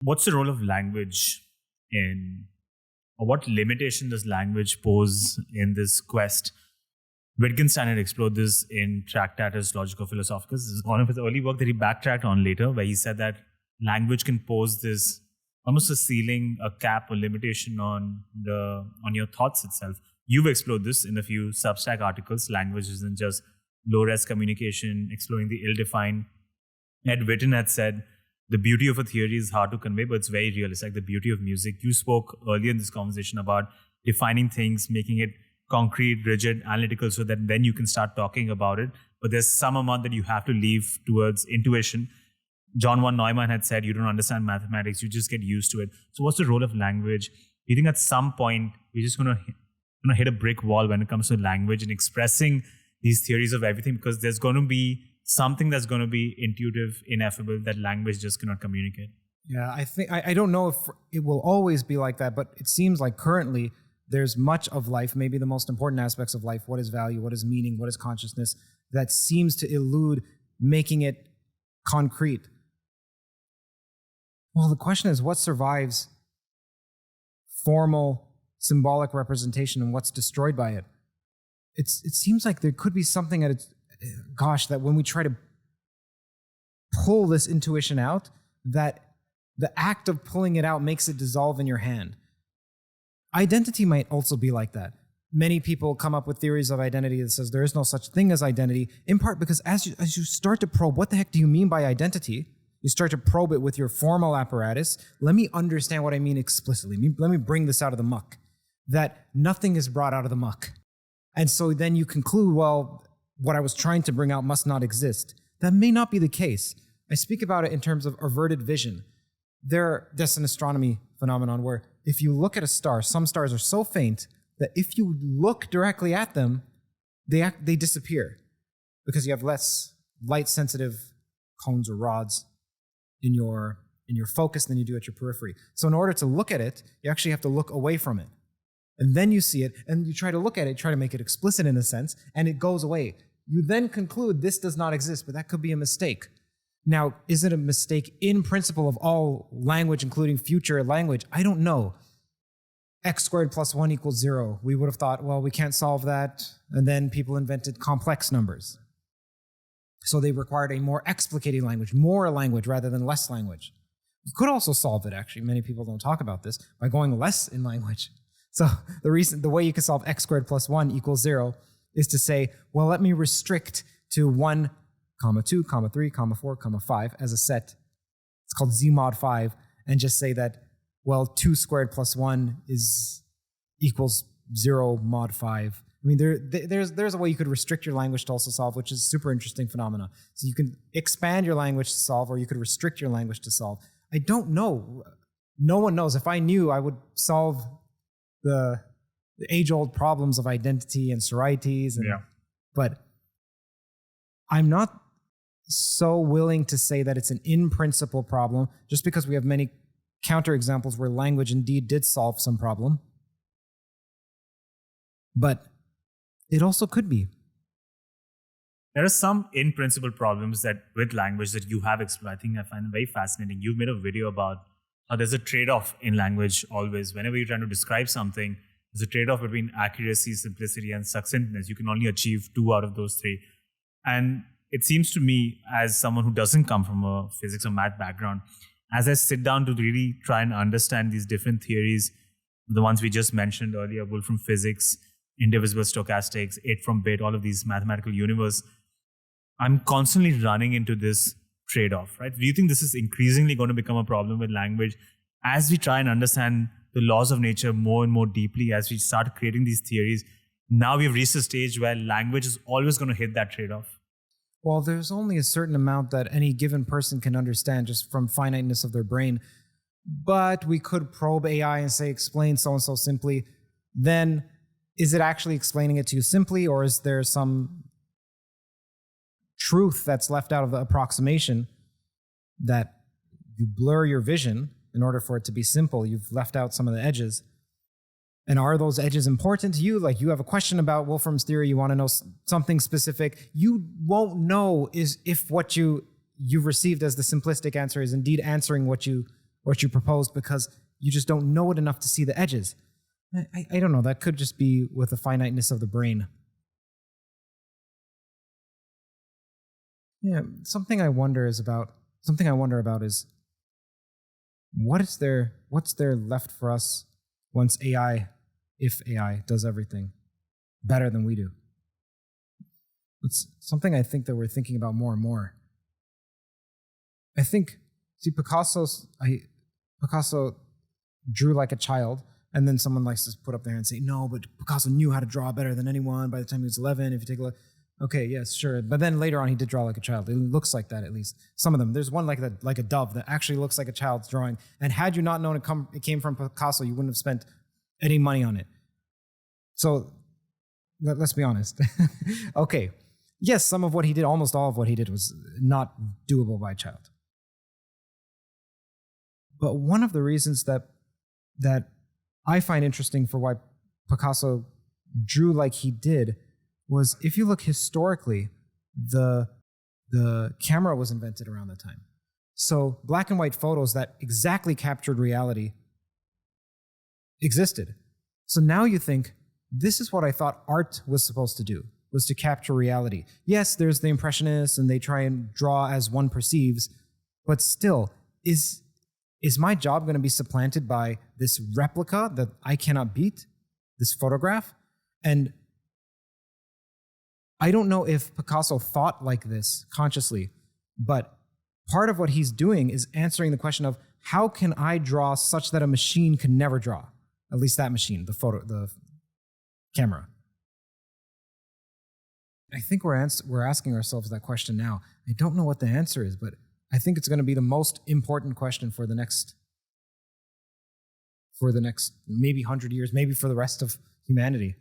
What's the role of language in, or what limitation does language pose in this quest? Wittgenstein had explored this in Tractatus Logico-Philosophicus. This is one of his early work that he backtracked on later, where he said that language can pose this almost a ceiling, a cap, or limitation on your thoughts itself. You've explored this in a few Substack articles. Language isn't just low-res communication, exploring the ill-defined. Ed Witten had said, the beauty of a theory is hard to convey, but it's very real. It's like the beauty of music. You spoke earlier in this conversation about defining things, making it concrete, rigid, analytical, so that then you can start talking about it. But there's some amount that you have to leave towards intuition. John von Neumann had said, you don't understand mathematics, you just get used to it. So what's the role of language? Do you think at some point we're just going to hit a brick wall when it comes to language and expressing these theories of everything? Because there's going to be something that's going to be intuitive, ineffable, that language just cannot communicate. Yeah, I don't know if it will always be like that, but it seems like currently there's much of life, maybe the most important aspects of life, what is value, what is meaning, what is consciousness, that seems to elude making it concrete. Well, the question is, what survives formal, symbolic representation and what's destroyed by it? It seems like there could be something at its, that when we try to pull this intuition out, that the act of pulling it out makes it dissolve in your hand. Identity might also be like that. Many people come up with theories of identity that says there is no such thing as identity, in part because as you start to probe, what the heck do you mean by identity? You start to probe it with your formal apparatus. Let me understand what I mean explicitly. Let me bring this out of the muck. That nothing is brought out of the muck. And so then you conclude, well, what I was trying to bring out must not exist. That may not be the case. I speak about it in terms of averted vision. That's an astronomy phenomenon where if you look at a star, some stars are so faint that if you look directly at them, they disappear because you have less light-sensitive cones or rods in your focus than you do at your periphery. So in order to look at it, you actually have to look away from it. And then you see it, and you try to look at it, try to make it explicit in a sense, and it goes away. You then conclude this does not exist, but that could be a mistake. Now, is it a mistake in principle of all language, including future language? I don't know. X squared plus 1 equals 0. We would have thought, well, we can't solve that. And then people invented complex numbers. So they required a more explicating language, more language rather than less language. You could also solve it, actually. Many people don't talk about this, by going less in language. So the way you can solve x squared plus 1 equals 0 is to say, well, let me restrict to 1, 2, 3, 4, 5 as a set. It's called Z mod 5, and just say that, well, 2 squared plus 1 equals 0 mod 5. I mean, there's a way you could restrict your language to also solve, which is a super interesting phenomena. So you can expand your language to solve, or you could restrict your language to solve. I don't know. No one knows. If I knew, I would solve the age-old problems of identity and sororities. But I'm not so willing to say that it's an in-principle problem, just because we have many counterexamples where language indeed did solve some problem. But it also could be. There are some in-principle problems that with language that you have explored. I think I find them very fascinating. You've made a video about how there's a trade-off in language always. Whenever you're trying to describe something, there's a trade-off between accuracy, simplicity, and succinctness. You can only achieve 2 out of those 3. And it seems to me, as someone who doesn't come from a physics or math background, as I sit down to really try and understand these different theories, the ones we just mentioned earlier, Wolfram physics, indivisible stochastics, 8 from bit, all of these mathematical universe, I'm constantly running into this trade-off, right? Do you think this is increasingly going to become a problem with language as we try and understand the laws of nature more and more deeply, as we start creating these theories? Now we've reached a stage where language is always going to hit that trade-off. Well, there's only a certain amount that any given person can understand just from finiteness of their brain. But we could probe AI and say, explain so-and-so simply. Then is it actually explaining it to you simply, or is there some truth that's left out of the approximation that you blur your vision in order for it to be simple? You've left out some of the edges. And are those edges important to you? Like, you have a question about Wolfram's theory, you want to know something specific. You won't know if what you've received as the simplistic answer is indeed answering what you what you proposed because you just don't know it enough to see the edges. I don't know. That could just be with the finiteness of the brain. Yeah, something I wonder about is what's there left for us once if AI does everything better than we do? It's something I think that we're thinking about more and more. I think, Picasso drew like a child, and then someone likes to put up there and say, no, but Picasso knew how to draw better than anyone by the time he was 11. If you take a look, okay, yes, sure. But then later on, he did draw like a child. It looks like that, at least. Some of them. There's one like a dove that actually looks like a child's drawing. And had you not known it came from Picasso, you wouldn't have spent any money on it. So let's be honest. Okay. Yes, almost all of what he did was not doable by a child. But one of the reasons that I find interesting for why Picasso drew like he did was, if you look historically, the camera was invented around that time. So black and white photos that exactly captured reality existed. So now you think, this is what I thought art was supposed to do, was to capture reality. Yes, there's the Impressionists, and they try and draw as one perceives, but still, is my job going to be supplanted by this replica that I cannot beat, this photograph? And I don't know if Picasso thought like this consciously, but part of what he's doing is answering the question of, how can I draw such that a machine can never draw? At least that machine, the camera. I think we're asking ourselves that question now. I don't know what the answer is, but I think it's going to be the most important question for the next maybe 100 years, maybe for the rest of humanity.